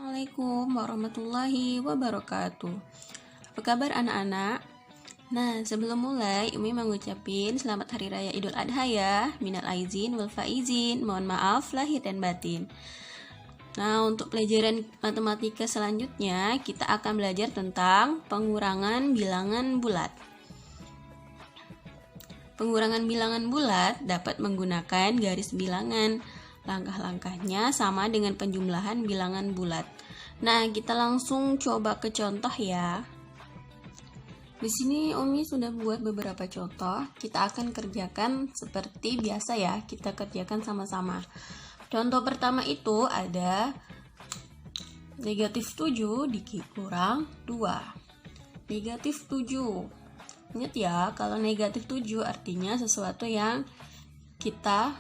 Assalamualaikum warahmatullahi wabarakatuh. Apa kabar anak-anak? Nah, sebelum mulai, Umi mengucapin selamat Hari Raya Idul Adha ya. Minal aizin wal faizin. Mohon maaf lahir dan batin. Nah, untuk pelajaran matematika selanjutnya, kita akan belajar tentang pengurangan bilangan bulat. Pengurangan bilangan bulat dapat menggunakan garis bilangan. Langkah-langkahnya sama dengan penjumlahan bilangan bulat. Nah, kita langsung coba ke contoh ya. Di sini Umi sudah buat beberapa contoh. Kita akan kerjakan seperti biasa ya. Kita kerjakan sama-sama. Contoh pertama itu ada negatif 7 dikurang 2. Negatif 7. Ingat ya, kalau negatif 7 artinya sesuatu yang kita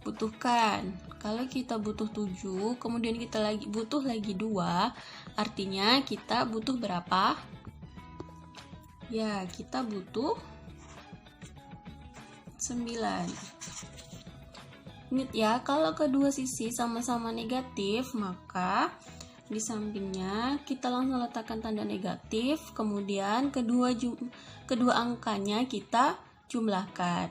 butuhkan. Kalau kita butuh 7, kemudian kita butuh lagi 2, artinya kita butuh berapa? Ya, kita butuh 9. Ingat ya, kalau kedua sisi sama-sama negatif, maka di sampingnya kita langsung letakkan tanda negatif, kemudian kedua angkanya kita jumlahkan.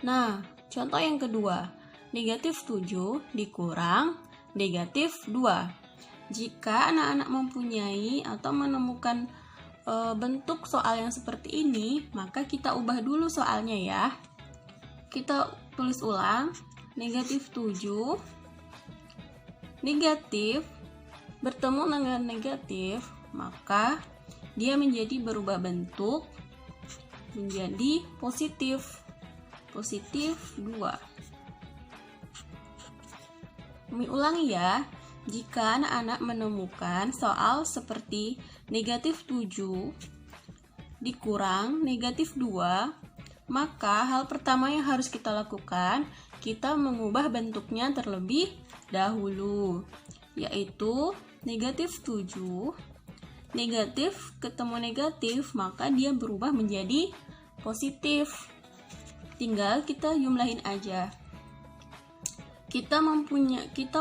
Nah, contoh yang kedua, negatif 7 dikurang negatif 2. Jika anak-anak mempunyai atau menemukan bentuk soal yang seperti ini, maka kita ubah dulu soalnya ya. Kita tulis ulang, negatif 7 negatif bertemu dengan negatif, maka dia menjadi berubah bentuk menjadi positif 2. Umi ulangi ya, jika anak-anak menemukan soal seperti negatif 7 dikurang negatif 2, maka hal pertama yang harus kita lakukan, kita mengubah bentuknya terlebih dahulu, yaitu negatif 7, negatif ketemu negatif, maka dia berubah menjadi positif. Tinggal kita jumlahin aja. Kita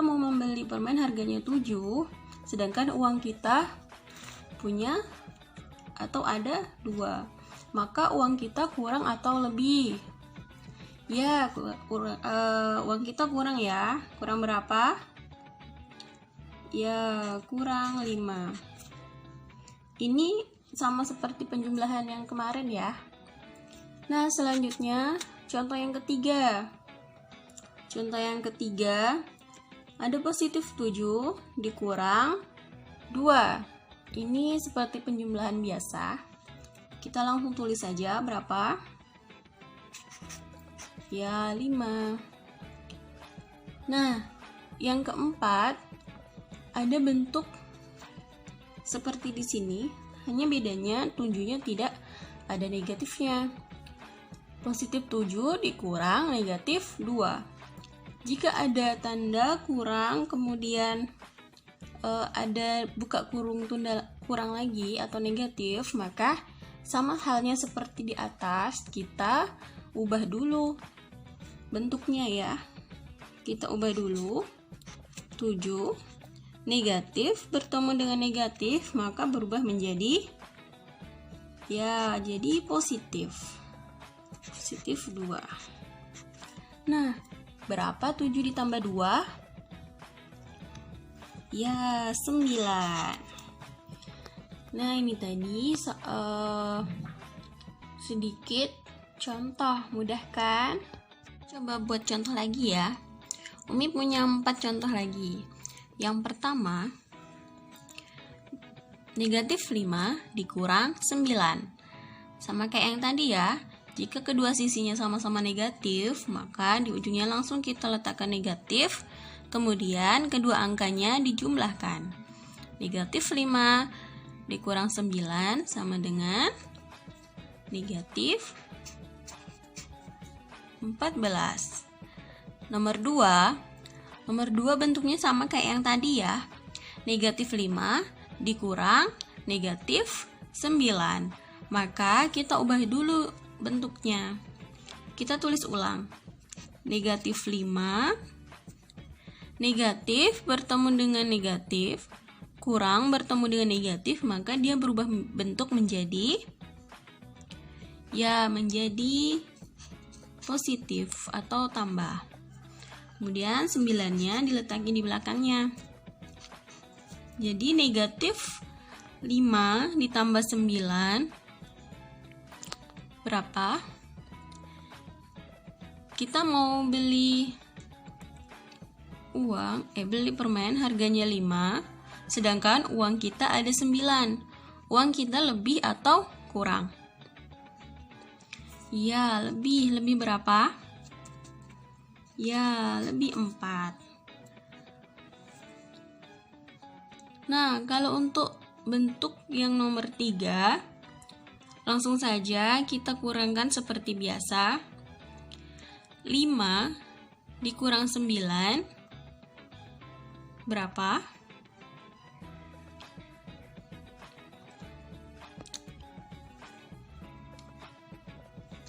mau membeli permen harganya 7, sedangkan uang kita punya atau ada 2. Maka uang kita kurang atau lebih? Ya, uang kita kurang ya. Kurang berapa? Ya, kurang 5. Ini sama seperti penjumlahan yang kemarin ya. Nah, selanjutnya contoh yang ketiga. Contoh yang ketiga, ada positif 7 dikurang 2. Ini seperti penjumlahan biasa. Kita langsung tulis saja berapa? Ya, 5. Nah, yang keempat, ada bentuk seperti di sini, hanya bedanya 7-nya tidak ada negatifnya. Positif 7 dikurang negatif 2. Jika ada tanda kurang, kemudian ada buka kurung tunda kurang lagi atau negatif, maka sama halnya seperti di atas, kita ubah dulu bentuknya ya. Kita ubah dulu 7 negatif bertemu dengan negatif, maka berubah menjadi jadi positif 2. Nah, berapa 7 ditambah 2? Ya, 9. Nah, ini tadi sedikit contoh, mudah kan? Coba buat contoh lagi ya. Umi punya 4 contoh lagi. Yang pertama, negatif 5 dikurang 9. Sama kayak yang tadi ya. Jika kedua sisinya sama-sama negatif, maka di ujungnya langsung kita letakkan negatif, kemudian kedua angkanya dijumlahkan. Negatif 5 dikurang 9 sama dengan negatif 14. Nomor 2 bentuknya sama kayak yang tadi ya. Negatif 5 dikurang negatif 9. Maka kita ubah dulu bentuknya. Kita tulis ulang. Negatif 5 Negatif bertemu dengan negatif, kurang bertemu dengan negatif, maka dia berubah bentuk menjadi positif atau tambah. Kemudian 9-nya diletakkan di belakangnya. Jadi negatif 5 ditambah 9 berapa? Kita mau beli permen harganya 5, sedangkan uang kita ada 9. Uang kita lebih atau kurang? Ya, lebih berapa? Ya, lebih 4. Nah, kalau untuk bentuk yang nomor 3, langsung saja kita kurangkan seperti biasa. 5 dikurang 9 berapa?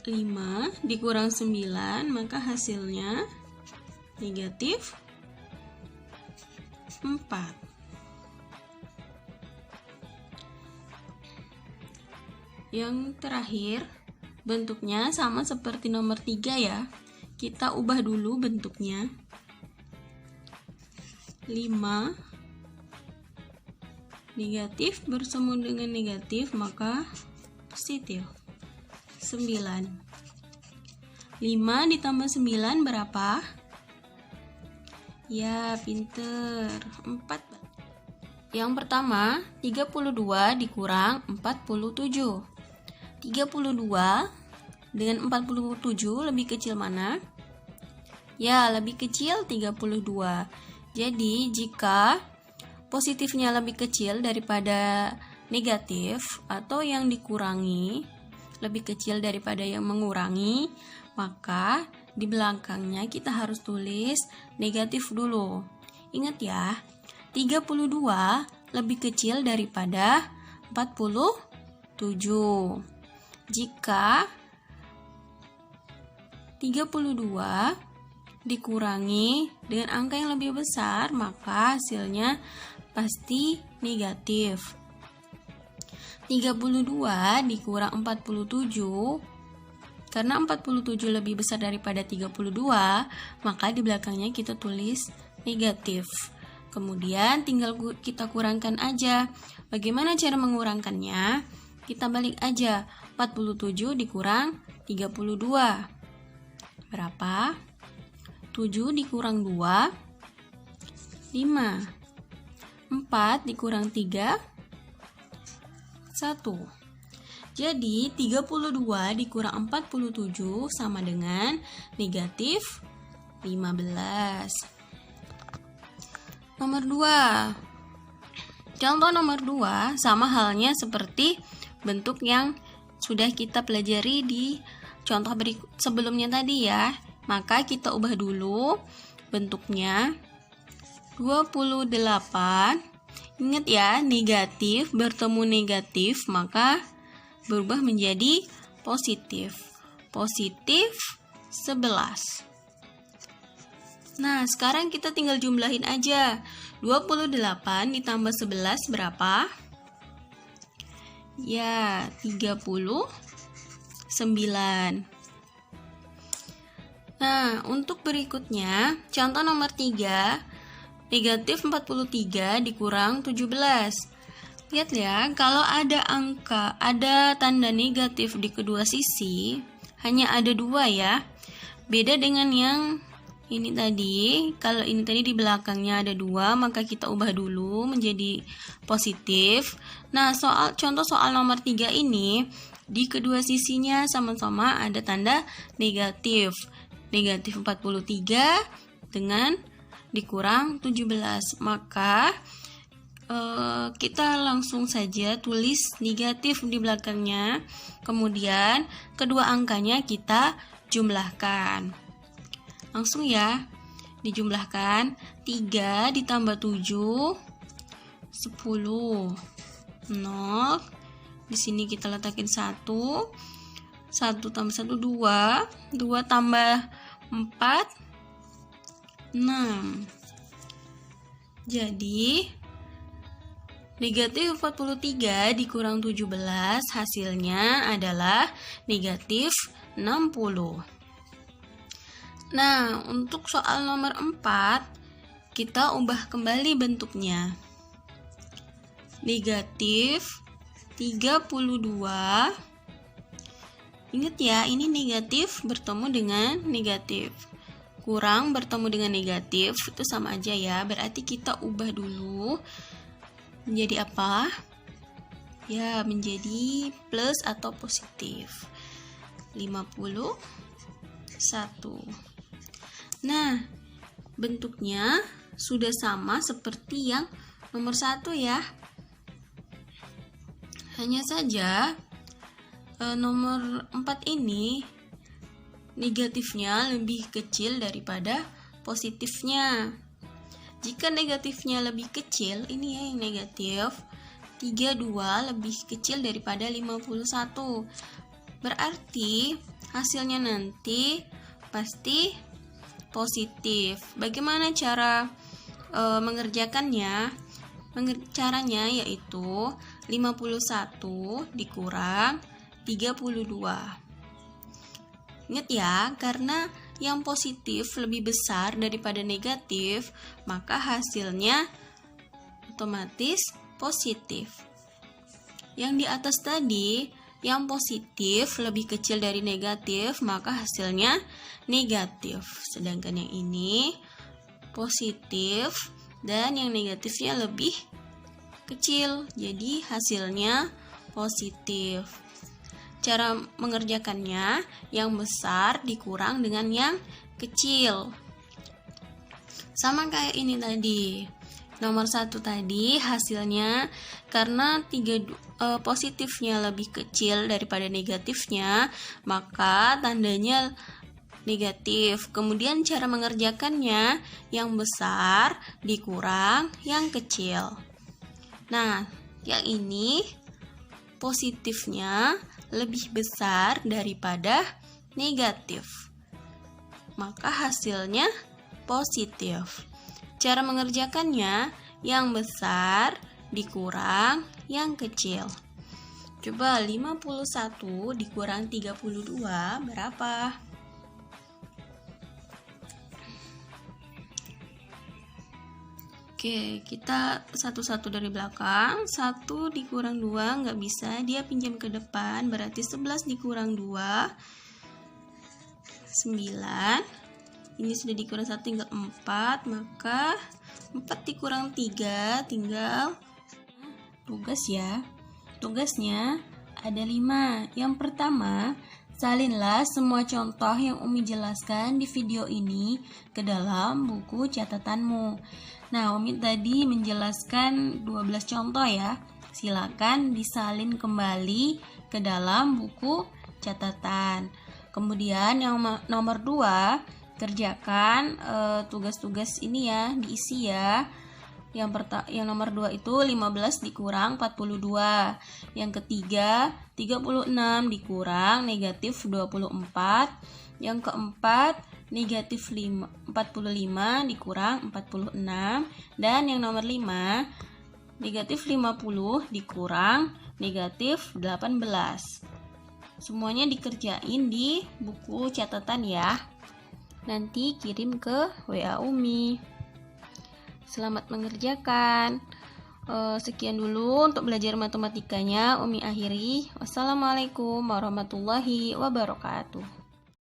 5 dikurang 9, maka hasilnya negatif 4. Yang terakhir, bentuknya sama seperti nomor 3 ya. Kita ubah dulu bentuknya. 5 negatif bersemu dengan negatif, maka positif. 9. 5 ditambah 9 berapa? Ya, pinter. 4. Yang pertama, 32 dikurang 47. 32 dengan 47 lebih kecil mana? Ya, lebih kecil 32. Jadi, jika positifnya lebih kecil daripada negatif atau yang dikurangi lebih kecil daripada yang mengurangi, maka di belakangnya kita harus tulis negatif dulu. Ingat ya, 32 lebih kecil daripada 47. Jika 32 dikurangi dengan angka yang lebih besar, maka hasilnya pasti negatif. 32 dikurang 47, karena 47 lebih besar daripada 32, maka di belakangnya kita tulis negatif. Kemudian tinggal kita kurangkan aja. Bagaimana cara mengurangkannya? Kita balik aja. 47 dikurang 32 berapa? 7 dikurang 2 5. 4 dikurang 3 1. Jadi 32 dikurang 47 sama dengan negatif 15. Nomor 2. Contoh nomor 2 sama halnya seperti bentuk yang sudah kita pelajari di contoh sebelumnya tadi ya. Maka kita ubah dulu bentuknya. 28. Ingat ya, negatif bertemu negatif, maka berubah menjadi positif. Positif 11. Nah, sekarang kita tinggal jumlahin aja. 28 ditambah 11 berapa? Ya, 39. Nah, untuk berikutnya, contoh nomor 3, negatif 43 dikurang 17. Lihat ya, kalau ada tanda negatif di kedua sisi, hanya ada 2 ya. Beda dengan yang ini tadi, kalau ini tadi di belakangnya ada 2, maka kita ubah dulu menjadi positif. Nah, contoh soal nomor 3 ini, di kedua sisinya sama-sama ada tanda negatif. Negatif 43 dengan dikurang 17. Maka kita langsung saja tulis negatif di belakangnya. Kemudian kedua angkanya kita jumlahkan. Langsung ya, dijumlahkan. 3 ditambah 7 10. 0. Di sini kita letakin 1. 1 tambah 1 2. 2 tambah 4 6. Jadi negatif 43 dikurang 17 hasilnya adalah negatif 60. Nah, untuk soal nomor 4, kita ubah kembali bentuknya. Negatif 32. Ingat ya, ini negatif bertemu dengan negatif. Kurang bertemu dengan negatif, itu sama aja ya. Berarti kita ubah dulu. Menjadi apa? Ya, menjadi plus atau positif. 51. Nah, bentuknya sudah sama seperti yang nomor 1 ya. Hanya saja nomor 4 ini negatifnya lebih kecil daripada positifnya. Jika negatifnya lebih kecil, ini ya yang negatif, 32 lebih kecil daripada 51. Berarti hasilnya nanti pasti positif. Bagaimana cara mengerjakannya? Caranya yaitu 51 dikurang 32. Ingat ya, karena yang positif lebih besar daripada negatif, maka hasilnya otomatis positif. Yang di atas tadi, yang positif lebih kecil dari negatif, maka hasilnya negatif. Sedangkan yang ini positif dan yang negatifnya lebih kecil, jadi hasilnya positif. Cara mengerjakannya, yang besar dikurang dengan yang kecil. Sama kayak ini tadi. Nomor 1 tadi hasilnya karena positifnya lebih kecil daripada negatifnya, maka tandanya negatif. Kemudian cara mengerjakannya, yang besar dikurang yang kecil. Nah, yang ini positifnya lebih besar daripada negatif, maka hasilnya positif. Cara mengerjakannya, yang besar dikurang yang kecil. Coba 51 dikurang 32 berapa? Oke, kita satu-satu dari belakang. 1 dikurang 2 nggak bisa, dia pinjam ke depan, berarti 11 dikurang 2 9. Ini sudah dikurang 1 tinggal 4, maka 4 dikurang 3 tinggal tugas ya. Tugasnya ada 5. Yang pertama, salinlah semua contoh yang Umi jelaskan di video ini ke dalam buku catatanmu. Nah, Umi tadi menjelaskan 12 contoh ya. Silakan disalin kembali ke dalam buku catatan. Kemudian yang nomor 2, kerjakan tugas-tugas ini ya, diisi ya. Yang nomor 2 itu 15 dikurang 42. Yang ketiga 36 dikurang negatif 24. Yang keempat negatif 45 dikurang 46. Dan yang nomor 5 negatif 50 dikurang negatif 18. Semuanya dikerjain di buku catatan ya. Nanti kirim ke WA Umi. Selamat mengerjakan. Sekian dulu untuk belajar matematikanya. Umi akhiri. Wassalamualaikum warahmatullahi wabarakatuh.